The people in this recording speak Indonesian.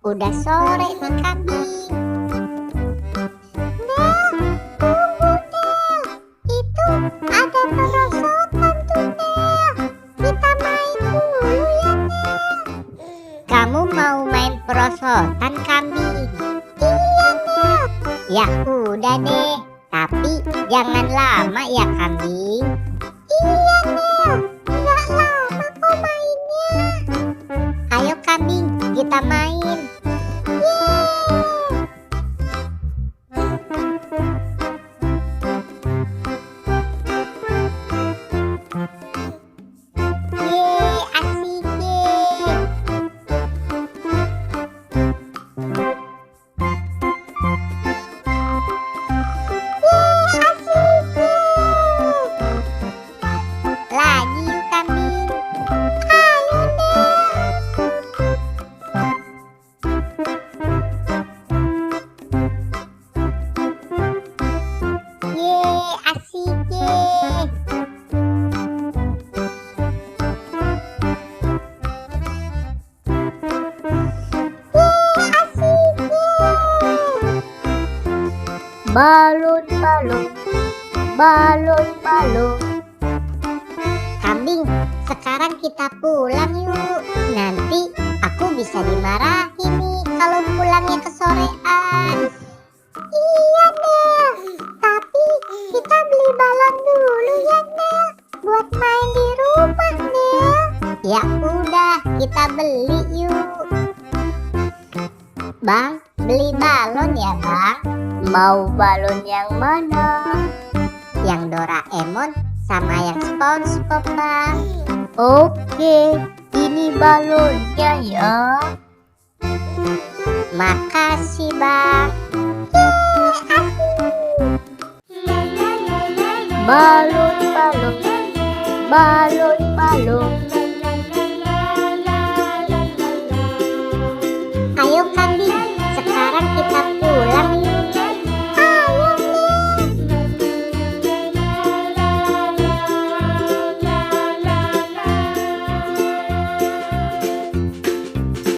Udah sore nih kambing. Nel, tunggu Nel. Itu ada perosotan tuh Nel. Kita main dulu ya Nel. Kamu mau main perosotan kambing? Iya Nel. Ya udah deh, tapi jangan lama ya kambing. Iya Nel. Nggak lama kok mainnya. Ayo kambing, kita main. Yeay, asik yeay. Yeay, asik yeay. Lagi yuk kambing. Ayo Nel. Yeay, asik yeay. Yeay, asik yeay. Balon, balon, balon, balon. Kambing, sekarang kita pulang yuk. Nanti aku bisa dimarahin nih kalau pulangnya kesorean. Iya Nel, tapi kita beli balon dulu ya Nel, buat main di rumah Nel. Ya udah, kita beli yuk. Bang, beli balon ya bang. Mau balon yang mana? Yang Doraemon sama yang SpongeBob bang. Oke, ini balonnya ya. Makasih bang. Balon, balon, balon, balon.